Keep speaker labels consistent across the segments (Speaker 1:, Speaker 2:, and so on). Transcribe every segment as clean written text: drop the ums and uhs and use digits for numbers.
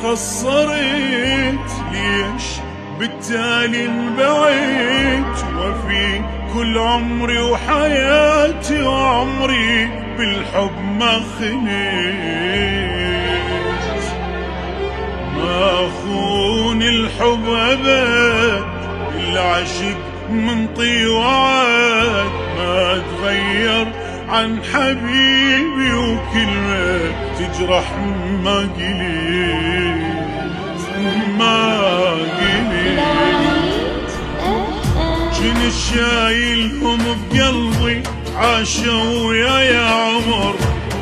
Speaker 1: فسرت ليش بالتالي انبعدت، وفي كل عمري وحياتي وعمري بالحب ما خنيت. ما أخون الحب أبد، العشق منطي وعد، ما أتغير عن حبيبي وكلمة تجرح ما قليت ما قليت. جن شايلهم بقلبي عاشوا ويا عمر،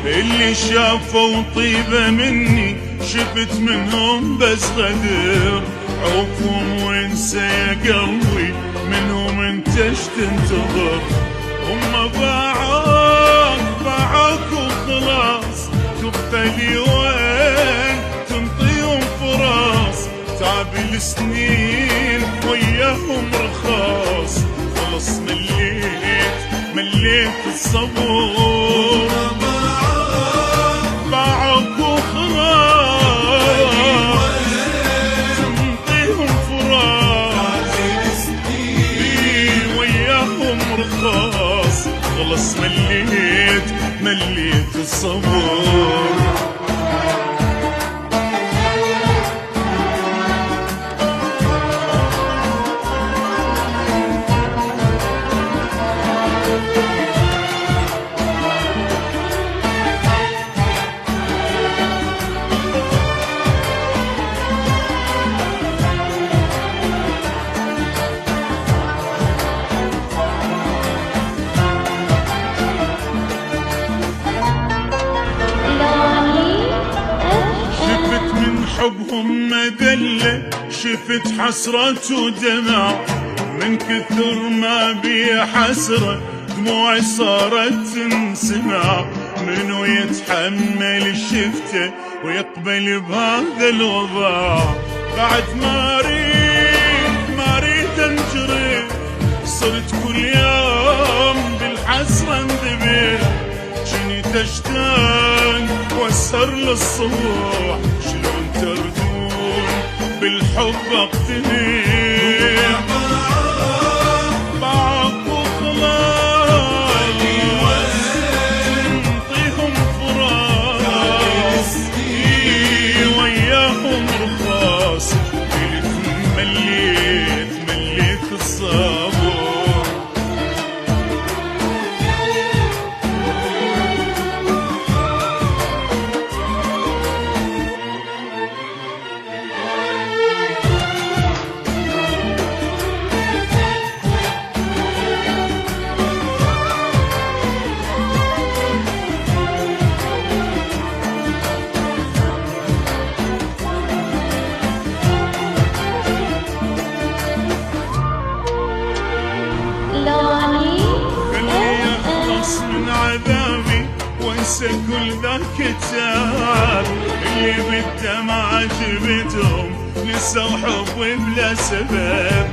Speaker 1: اللي شافوا طيبة مني شفت منهم بس غدر. عوفهم وانسى يا قلبي، منهم انت ايش تنتظر؟ هم باعوك وخلاص، تبقى لي وين تنطيهم فراس؟ تعب السنين وياهم رخاص، خلص مليت الصبر. باعوك وخلاص، تنطيهم فراس، وياهم رخاص، خلص مليت الصبر. حبهم مدلة، شفت حسرة ودمع، من كثر ما بي حسرة دموعي صارت تنسمع. منو يتحمل شفته ويقبل بهذا الوضع؟ بعد ما اريد انجري، صرت كل يوم بالحسرة انذبح. جنيت اشتاق واسهر للصبح، شلون تردون بالحب اقتنع؟ باعوك وخلاص، انطيهم فراس، وياهم رخاص، مليت الصبر. وانسى كل ذاك التعب، اللي بالدمع جبتهم نسوا حبي بلا سبب.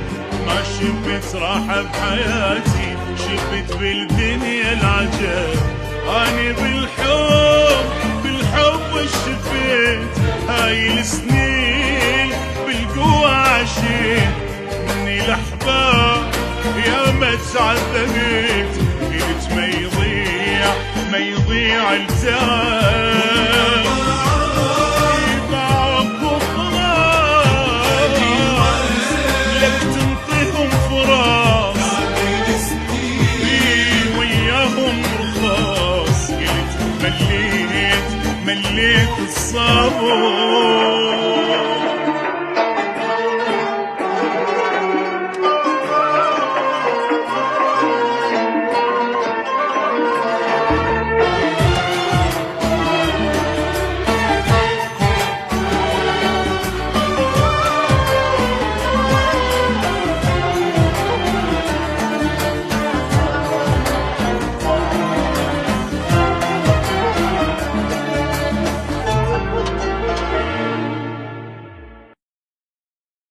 Speaker 1: ما شفت راحة بحياتي، شفت بالدنيا العجب. اني بالحب شفيت هاي السنين، بالقوة عشيت. مني الاحباب يا ما تعذبت، قلت ما يضيع التعب.